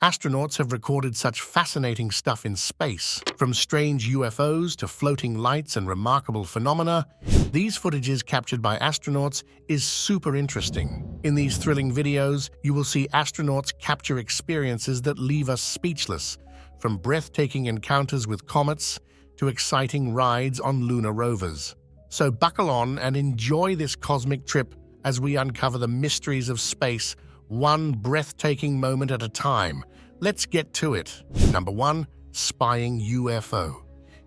Astronauts have recorded such fascinating stuff in space, from strange UFOs to floating lights and remarkable phenomena. These footages captured by astronauts is super interesting. In these thrilling videos, you will see astronauts capture experiences that leave us speechless, from breathtaking encounters with comets to exciting rides on lunar rovers. So buckle on and enjoy this cosmic trip as we uncover the mysteries of space, one breathtaking moment at a time. Let's get to it. Number 1. Spying UFO.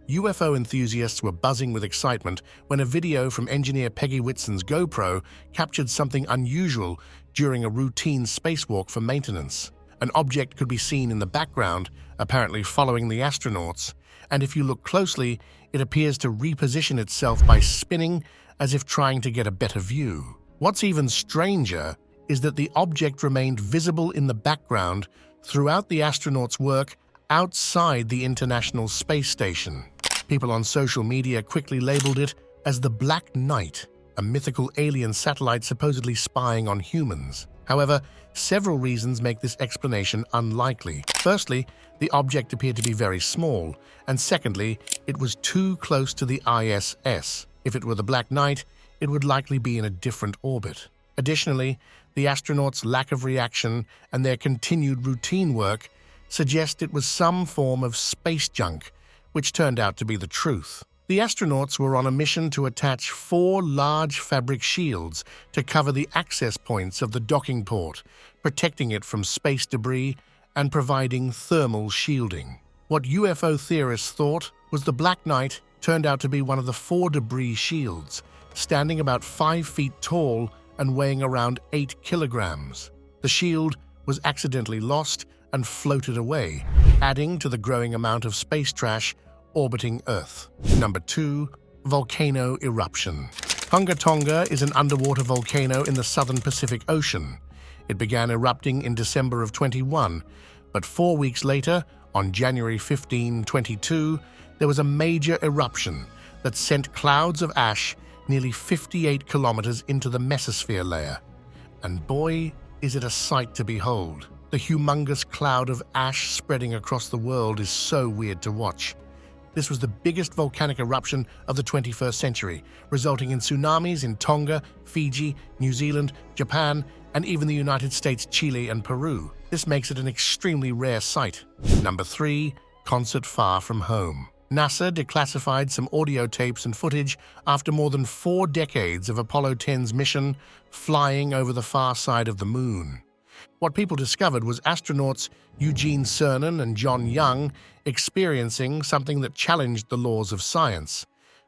UFO enthusiasts were buzzing with excitement when a video from engineer Peggy Whitson's GoPro captured something unusual during a routine spacewalk for maintenance. An object could be seen in the background, apparently following the astronauts, and if you look closely, it appears to reposition itself by spinning as if trying to get a better view. What's even stranger is that the object remained visible in the background throughout the astronauts' work outside the International Space Station. People on social media quickly labeled it as the Black Knight, a mythical alien satellite supposedly spying on humans. However, several reasons make this explanation unlikely. Firstly, the object appeared to be very small, and secondly, it was too close to the ISS. If it were the Black Knight, it would likely be in a different orbit. Additionally, the astronauts' lack of reaction and their continued routine work suggest it was some form of space junk, which turned out to be the truth. The astronauts were on a mission to attach 4 large fabric shields to cover the access points of the docking port, protecting it from space debris and providing thermal shielding. What UFO theorists thought was the Black Knight turned out to be one of the 4 debris shields, standing about 5 feet tall and weighing around 8 kilograms. The shield was accidentally lost and floated away, adding to the growing amount of space trash orbiting Earth. Number 2. Volcano eruption. Tonga Tonga is an underwater volcano in the southern Pacific Ocean. It began erupting in December of 21, but 4 weeks later, on January 15, 22, there was a major eruption that sent clouds of ash nearly 58 kilometers into the mesosphere layer. And boy, is it a sight to behold. The humongous cloud of ash spreading across the world is so weird to watch. This was the biggest volcanic eruption of the 21st century, resulting in tsunamis in Tonga, Fiji, New Zealand, Japan, and even the United States, Chile, and Peru. This makes it an extremely rare sight. Number 3. Concert far from home. NASA declassified some audio tapes and footage after more than 4 decades of Apollo 10's mission flying over the far side of the moon. What people discovered was astronauts Eugene Cernan and John Young experiencing something that challenged the laws of science,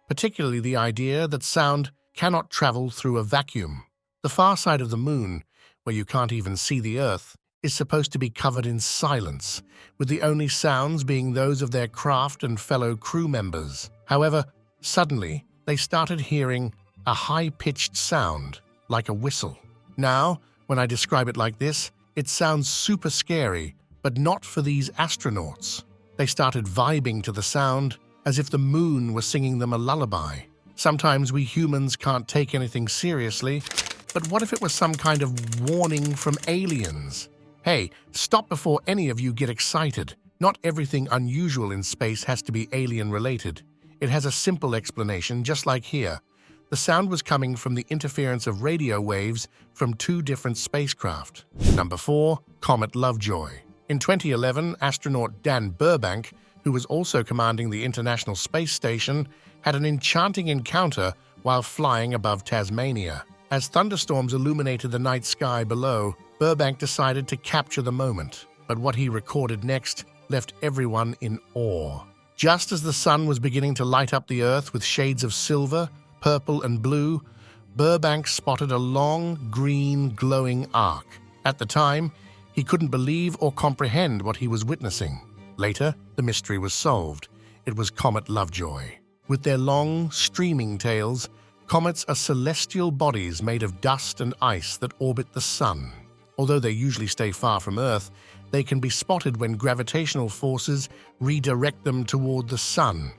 particularly the idea that sound cannot travel through a vacuum. The far side of the moon, where you can't even see the Earth, is supposed to be covered in silence, with the only sounds being those of their craft and fellow crew members. However, suddenly, they started hearing a high-pitched sound, like a whistle. Now, when I describe it like this, it sounds super scary, but not for these astronauts. They started vibing to the sound as if the moon was singing them a lullaby. Sometimes we humans can't take anything seriously, but what if it was some kind of warning from aliens? Hey, stop before any of you get excited. Not everything unusual in space has to be alien-related. It has a simple explanation, just like here. The sound was coming from the interference of radio waves from 2 different spacecraft. Number 4. Comet Lovejoy. In 2011, astronaut Dan Burbank, who was also commanding the International Space Station, had an enchanting encounter while flying above Tasmania. As thunderstorms illuminated the night sky below, Burbank decided to capture the moment. But what he recorded next left everyone in awe. Just as the sun was beginning to light up the Earth with shades of silver, purple, and blue, Burbank spotted a long, green, glowing arc. At the time, he couldn't believe or comprehend what he was witnessing. Later, the mystery was solved. It was Comet Lovejoy. With their long, streaming tails, comets are celestial bodies made of dust and ice that orbit the sun. Although they usually stay far from Earth, they can be spotted when gravitational forces redirect them toward the sun,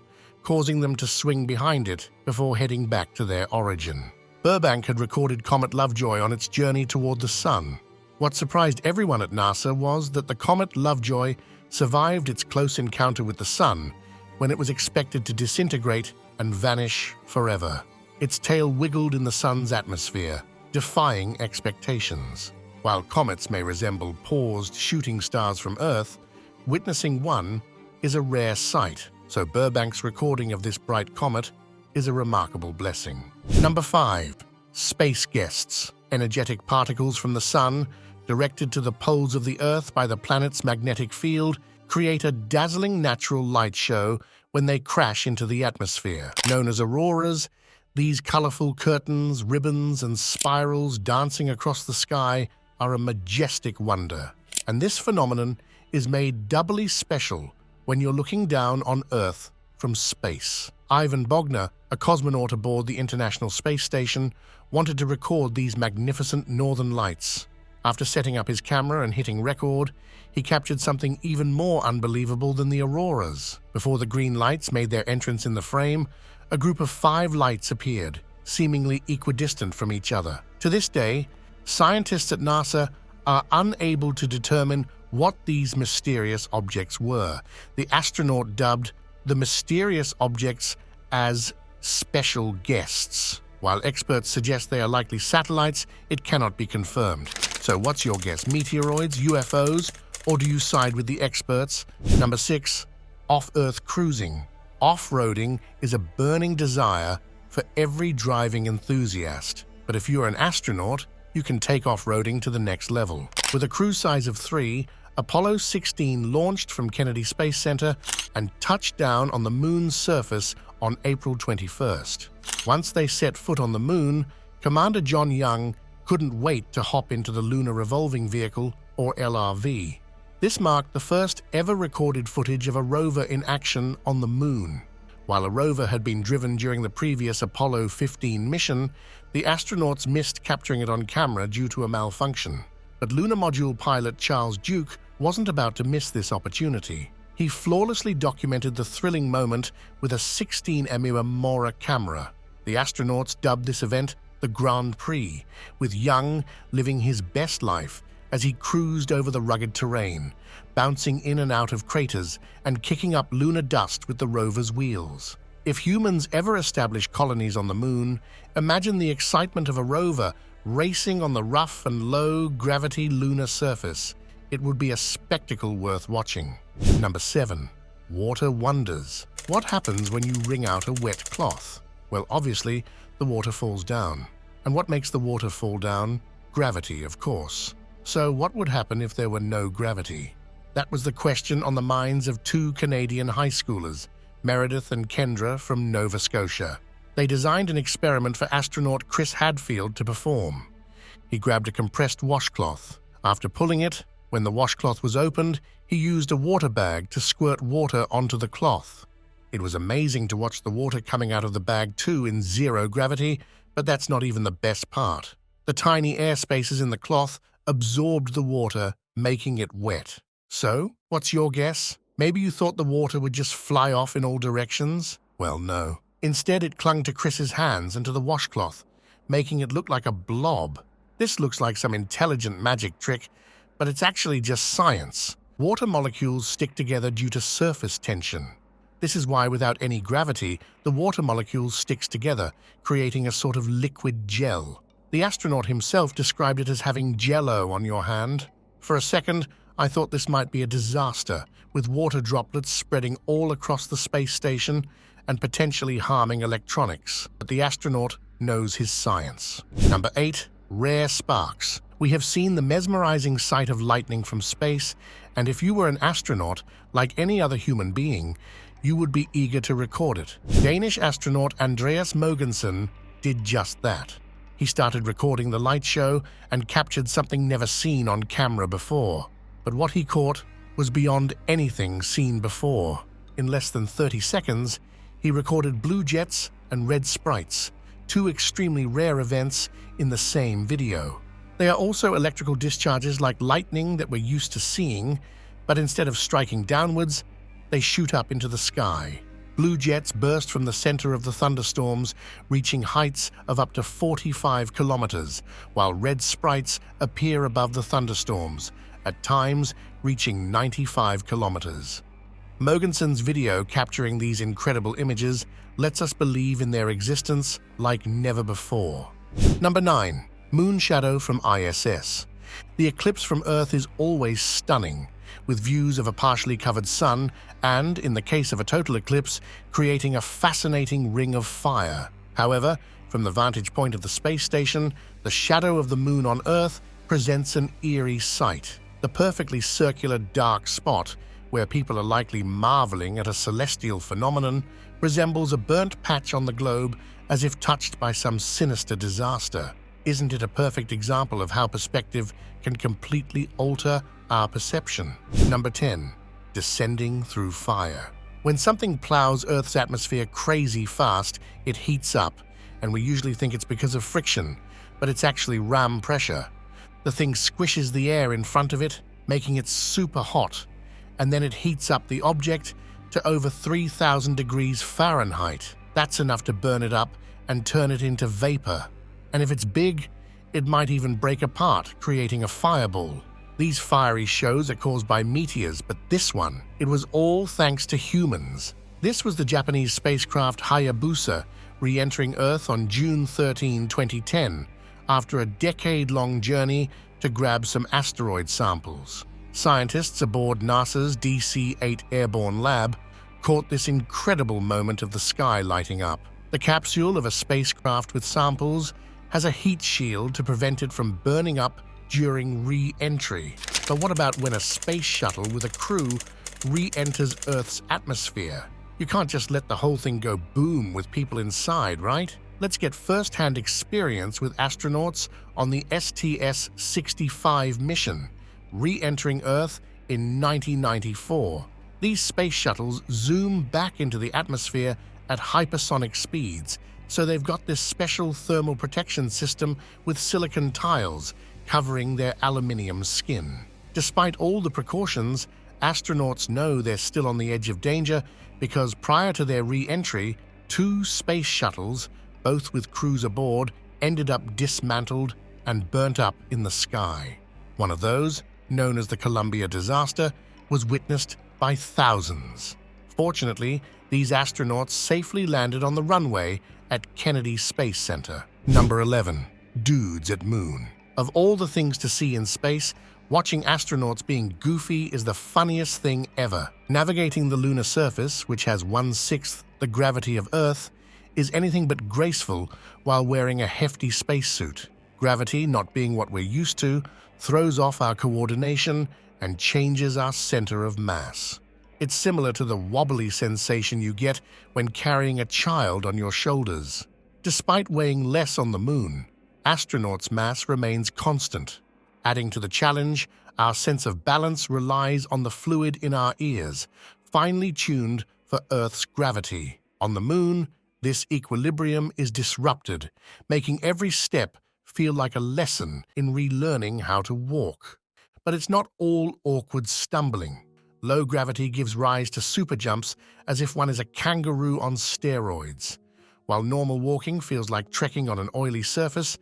causing them to swing behind it before heading back to their origin. Burbank had recorded Comet Lovejoy on its journey toward the sun. What surprised everyone at NASA was that the comet Lovejoy survived its close encounter with the Sun when it was expected to disintegrate and vanish forever. Its tail wiggled in the Sun's atmosphere, defying expectations. While comets may resemble paused shooting stars from Earth, witnessing one is a rare sight, so Burbank's recording of this bright comet is a remarkable blessing. Number 5. Space guests. Energetic particles from the Sun, directed to the poles of the Earth by the planet's magnetic field, create a dazzling natural light show when they crash into the atmosphere. Known as auroras, these colorful curtains, ribbons, and spirals dancing across the sky are a majestic wonder. And this phenomenon is made doubly special when you're looking down on Earth from space. Ivan Bogner, a cosmonaut aboard the International Space Station, wanted to record these magnificent northern lights. After setting up his camera and hitting record, he captured something even more unbelievable than the auroras. Before the green lights made their entrance in the frame, a group of 5 lights appeared, seemingly equidistant from each other. To this day, scientists at NASA are unable to determine what these mysterious objects were. The astronaut dubbed the mysterious objects as special guests. While experts suggest they are likely satellites, it cannot be confirmed. So what's your guess? Meteoroids, UFOs, or do you side with the experts? Number 6. Off-Earth cruising. Off-roading is a burning desire for every driving enthusiast. But if you're an astronaut, you can take off-roading to the next level. With a crew size of 3, Apollo 16 launched from Kennedy Space Center and touched down on the Moon's surface on April 21st. Once they set foot on the Moon, Commander John Young couldn't wait to hop into the Lunar Revolving Vehicle, or LRV. This marked the first ever recorded footage of a rover in action on the Moon. While a rover had been driven during the previous Apollo 15 mission, the astronauts missed capturing it on camera due to a malfunction. But lunar module pilot Charles Duke wasn't about to miss this opportunity. He flawlessly documented the thrilling moment with a 16mm Mora camera. The astronauts dubbed this event the Grand Prix, with Young living his best life as he cruised over the rugged terrain, bouncing in and out of craters and kicking up lunar dust with the rover's wheels. If humans ever establish colonies on the Moon, imagine the excitement of a rover racing on the rough and low-gravity lunar surface. It would be a spectacle worth watching. Number 7. Water wonders. What happens when you wring out a wet cloth? Well, obviously, the water falls down. And what makes the water fall down? Gravity, of course. So what would happen if there were no gravity? That was the question on the minds of 2 Canadian high schoolers, Meredith and Kendra from Nova Scotia. They designed an experiment for astronaut Chris Hadfield to perform. He grabbed a compressed washcloth. After pulling it, when the washcloth was opened, he used a water bag to squirt water onto the cloth. It was amazing to watch the water coming out of the bag too in 0 gravity, but that's not even the best part. The tiny air spaces in the cloth absorbed the water, making it wet. So, what's your guess? Maybe you thought the water would just fly off in all directions? Well, no. Instead, it clung to Chris's hands and to the washcloth, making it look like a blob. This looks like some intelligent magic trick, but it's actually just science. Water molecules stick together due to surface tension. This is why without any gravity, the water molecules sticks together, creating a sort of liquid gel. The astronaut himself described it as having jello on your hand. For a second, I thought this might be a disaster, with water droplets spreading all across the space station and potentially harming electronics. But the astronaut knows his science. Number 8. Rare sparks. We have seen the mesmerizing sight of lightning from space, and if you were an astronaut, like any other human being, you would be eager to record it. Danish astronaut Andreas Mogensen did just that. He started recording the light show and captured something never seen on camera before. But what he caught was beyond anything seen before. In less than 30 seconds, he recorded blue jets and red sprites, 2 extremely rare events in the same video. They are also electrical discharges like lightning that we're used to seeing, but instead of striking downwards, they shoot up into the sky. Blue jets burst from the center of the thunderstorms, reaching heights of up to 45 kilometers, while red sprites appear above the thunderstorms, at times reaching 95 kilometers. Mogensen's video capturing these incredible images lets us believe in their existence like never before. Number 9. Moon shadow from ISS. The eclipse from Earth is always stunning, with views of a partially covered sun and, in the case of a total eclipse, creating a fascinating ring of fire. However, from the vantage point of the space station, the shadow of the moon on Earth presents an eerie sight. The perfectly circular dark spot, where people are likely marveling at a celestial phenomenon, resembles a burnt patch on the globe as if touched by some sinister disaster. Isn't it a perfect example of how perspective can completely alter our perception? Number 10. Descending through fire. When something plows Earth's atmosphere crazy fast, it heats up, and we usually think it's because of friction, but it's actually ram pressure. The thing squishes the air in front of it, making it super hot, and then it heats up the object to over 3,000 degrees Fahrenheit. That's enough to burn it up and turn it into vapor. And if it's big, it might even break apart, creating a fireball. These fiery shows are caused by meteors, but this one, it was all thanks to humans. This was the Japanese spacecraft Hayabusa re-entering Earth on June 13, 2010, after a decade-long journey to grab some asteroid samples. Scientists aboard NASA's DC-8 Airborne Lab caught this incredible moment of the sky lighting up. The capsule of a spacecraft with samples has a heat shield to prevent it from burning up during re-entry. But what about when a space shuttle with a crew re-enters Earth's atmosphere? You can't just let the whole thing go boom with people inside, right? Let's get first-hand experience with astronauts on the STS-65 mission, re-entering Earth in 1994. These space shuttles zoom back into the atmosphere at hypersonic speeds, so they've got this special thermal protection system with silicon tiles covering their aluminium skin. Despite all the precautions, astronauts know they're still on the edge of danger because prior to their re-entry, 2 space shuttles, both with crews aboard, ended up dismantled and burnt up in the sky. One of those, known as the Columbia disaster, was witnessed by thousands. Fortunately, these astronauts safely landed on the runway at Kennedy Space Center. Number 11. Dudes at Moon. Of all the things to see in space, watching astronauts being goofy is the funniest thing ever. Navigating the lunar surface, which has 1/6 the gravity of Earth, is anything but graceful while wearing a hefty spacesuit. Gravity, not being what we're used to, throws off our coordination and changes our center of mass. It's similar to the wobbly sensation you get when carrying a child on your shoulders. Despite weighing less on the moon, astronauts' mass remains constant. Adding to the challenge, our sense of balance relies on the fluid in our ears, finely tuned for Earth's gravity. On the moon, this equilibrium is disrupted, making every step feel like a lesson in relearning how to walk. But it's not all awkward stumbling. Low gravity gives rise to super jumps as if one is a kangaroo on steroids. While normal walking feels like trekking on an oily surface,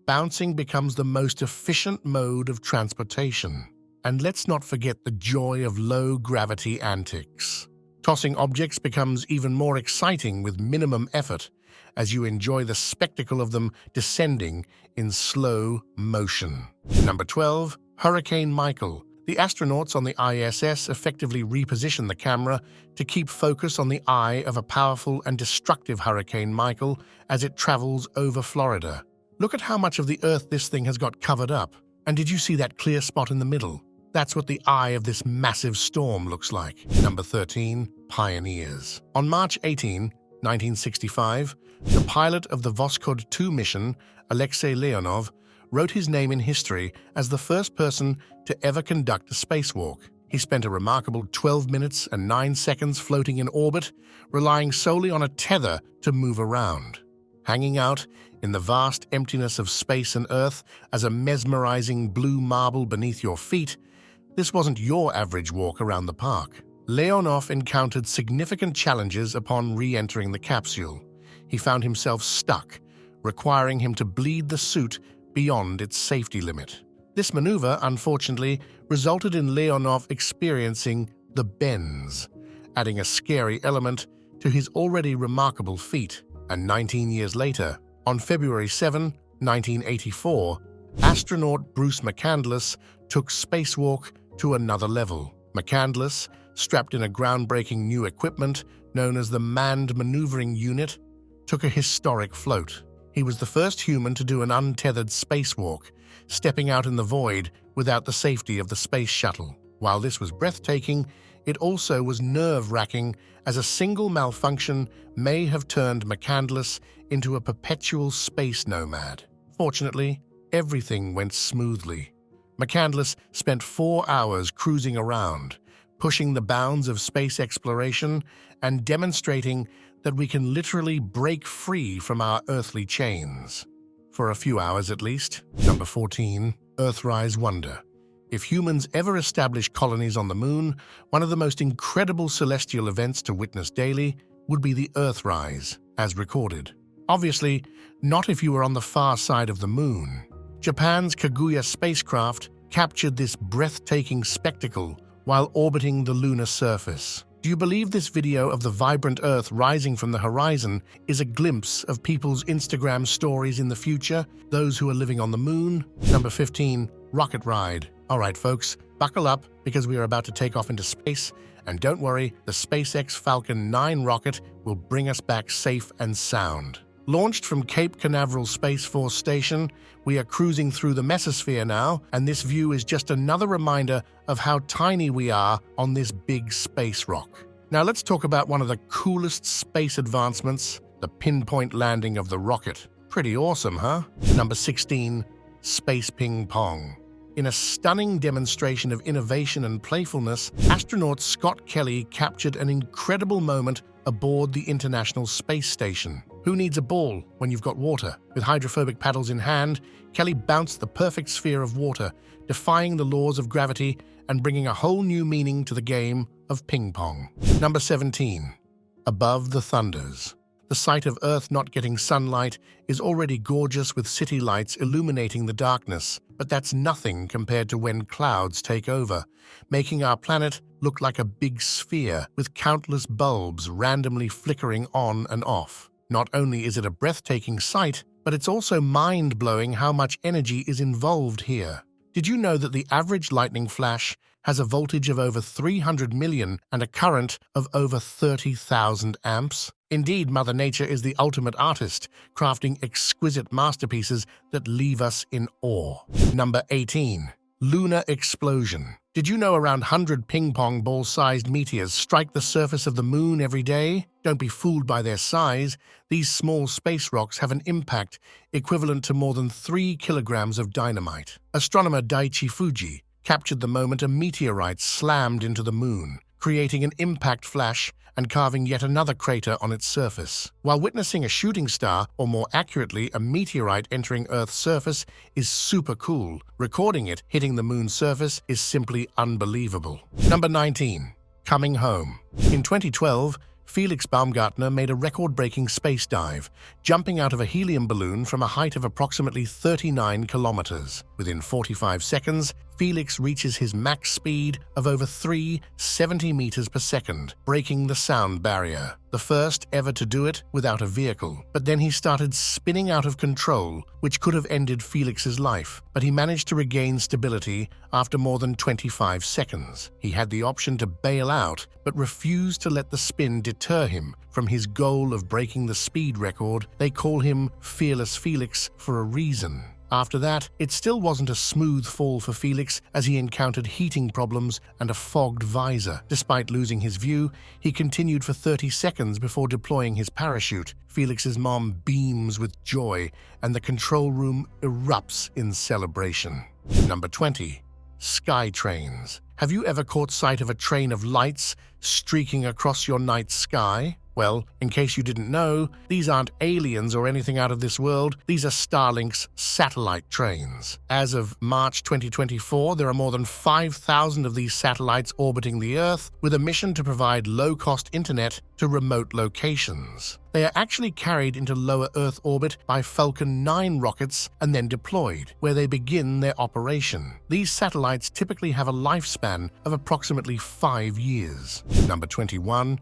bouncing becomes the most efficient mode of transportation. And let's not forget the joy of low-gravity antics. Tossing objects becomes even more exciting with minimum effort as you enjoy the spectacle of them descending in slow motion. Number 12. Hurricane Michael. The astronauts on the ISS effectively reposition the camera to keep focus on the eye of a powerful and destructive Hurricane Michael as it travels over Florida. Look at how much of the Earth this thing has got covered up. And did you see that clear spot in the middle? That's what the eye of this massive storm looks like. Number 13. Pioneers. On March 18, 1965, the pilot of the Voskhod 2 mission, Alexei Leonov, wrote his name in history as the first person to ever conduct a spacewalk. He spent a remarkable 12 minutes and 9 seconds floating in orbit, relying solely on a tether to move around. Hanging out in the vast emptiness of space and Earth as a mesmerizing blue marble beneath your feet, this wasn't your average walk around the park. Leonov encountered significant challenges upon re-entering the capsule. He found himself stuck, requiring him to bleed the suit beyond its safety limit. This maneuver, unfortunately, resulted in Leonov experiencing the bends, adding a scary element to his already remarkable feat. And 19 years later, on February 7, 1984, astronaut Bruce McCandless took spacewalk to another level. McCandless, strapped in a groundbreaking new equipment known as the Manned Maneuvering Unit, took a historic float. He was the first human to do an untethered spacewalk, stepping out in the void without the safety of the space shuttle. While this was breathtaking, it also was nerve-wracking, as a single malfunction may have turned McCandless into a perpetual space nomad. Fortunately, everything went smoothly. McCandless spent 4 hours cruising around, pushing the bounds of space exploration and demonstrating that we can literally break free from our earthly chains. For a few hours at least. Number 14. Earthrise Wonder. If humans ever establish colonies on the moon, one of the most incredible celestial events to witness daily would be the Earthrise, as recorded. Obviously, not if you were on the far side of the moon. Japan's Kaguya spacecraft captured this breathtaking spectacle while orbiting the lunar surface. Do you believe this video of the vibrant Earth rising from the horizon is a glimpse of people's Instagram stories in the future, those who are living on the moon? Number 15. Rocket Ride. Alright folks, buckle up because we are about to take off into space, and don't worry, the SpaceX Falcon 9 rocket will bring us back safe and sound. Launched from Cape Canaveral Space Force Station, we are cruising through the mesosphere now, and this view is just another reminder of how tiny we are on this big space rock. Now let's talk about one of the coolest space advancements, the pinpoint landing of the rocket. Pretty awesome, huh? Number 16. Space Ping Pong. In a stunning demonstration of innovation and playfulness, astronaut Scott Kelly captured an incredible moment aboard the International Space Station. Who needs a ball when you've got water? With hydrophobic paddles in hand, Kelly bounced the perfect sphere of water, defying the laws of gravity and bringing a whole new meaning to the game of ping pong. Number 17. Above the Thunders. The sight of Earth not getting sunlight is already gorgeous with city lights illuminating the darkness, but that's nothing compared to when clouds take over, making our planet look like a big sphere with countless bulbs randomly flickering on and off. Not only is it a breathtaking sight, but it's also mind-blowing how much energy is involved here. Did you know that the average lightning flash has a voltage of over 300 million and a current of over 30,000 amps? Indeed, Mother Nature is the ultimate artist, crafting exquisite masterpieces that leave us in awe. Number 18. Lunar Explosion. Did you know around 100 ping-pong ball-sized meteors strike the surface of the moon every day? Don't be fooled by their size. These small space rocks have an impact equivalent to more than 3 kilograms of dynamite. Astronomer Daiichi Fuji captured the moment a meteorite slammed into the moon, creating an impact flash and carving yet another crater on its surface. While witnessing a shooting star, or more accurately, a meteorite entering Earth's surface, is super cool, recording it hitting the moon's surface is simply unbelievable. Number 19. Coming Home. In 2012, Felix Baumgartner made a record-breaking space dive, jumping out of a helium balloon from a height of approximately 39 kilometers. Within 45 seconds, Felix reaches his max speed of over 370 meters per second, breaking the sound barrier. The first ever to do it without a vehicle. But then he started spinning out of control, which could have ended Felix's life, but he managed to regain stability after more than 25 seconds. He had the option to bail out, but refused to let the spin deter him from his goal of breaking the speed record. They call him Fearless Felix for a reason. After that, it still wasn't a smooth fall for Felix, as he encountered heating problems and a fogged visor. Despite losing his view, he continued for 30 seconds before deploying his parachute. Felix's mom beams with joy, and the control room erupts in celebration. Number 20. Sky Trains. Have you ever caught sight of a train of lights streaking across your night sky? Well, in case you didn't know, these aren't aliens or anything out of this world, these are Starlink's satellite trains. As of March 2024, there are more than 5,000 of these satellites orbiting the Earth with a mission to provide low-cost internet to remote locations. They are actually carried into lower Earth orbit by Falcon 9 rockets and then deployed, where they begin their operation. These satellites typically have a lifespan of approximately 5 years. Number 21.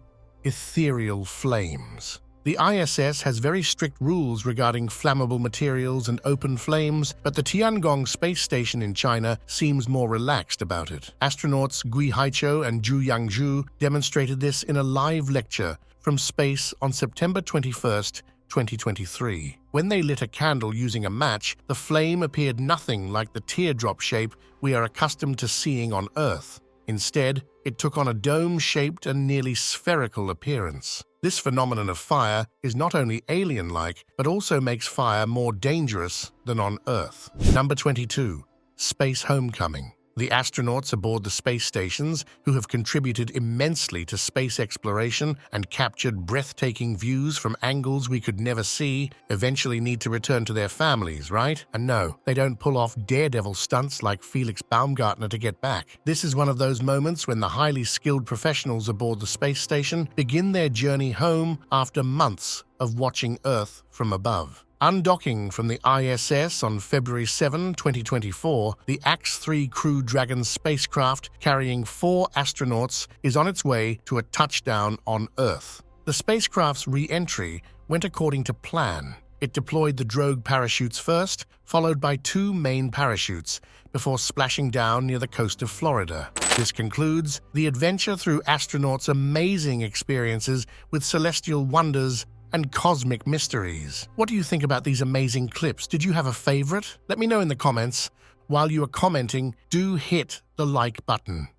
Ethereal Flames. The ISS has very strict rules regarding flammable materials and open flames, but the Tiangong space station in China seems more relaxed about it. Astronauts Gui Haiqiu and Zhu Yangzhu demonstrated this in a live lecture from space on September 21st, 2023. When they lit a candle using a match, the flame appeared nothing like the teardrop shape we are accustomed to seeing on Earth. Instead, it took on a dome-shaped and nearly spherical appearance. This phenomenon of fire is not only alien-like, but also makes fire more dangerous than on Earth. Number 22. Space Homecoming. The astronauts aboard the space stations, who have contributed immensely to space exploration and captured breathtaking views from angles we could never see, eventually need to return to their families, right? And no, they don't pull off daredevil stunts like Felix Baumgartner to get back. This is one of those moments when the highly skilled professionals aboard the space station begin their journey home after months of watching Earth from above. Undocking from the ISS on February 7, 2024, the Ax-3 Crew Dragon spacecraft carrying 4 astronauts is on its way to a touchdown on Earth. The spacecraft's re-entry went according to plan. It deployed the drogue parachutes first, followed by 2 main parachutes, before splashing down near the coast of Florida. This concludes the adventure through astronauts' amazing experiences with celestial wonders and cosmic mysteries. What do you think about these amazing clips? Did you have a favorite? Let me know in the comments. While you are commenting, do hit the like button.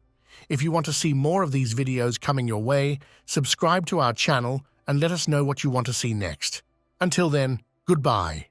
If you want to see more of these videos coming your way, subscribe to our channel and let us know what you want to see next. Until then, goodbye.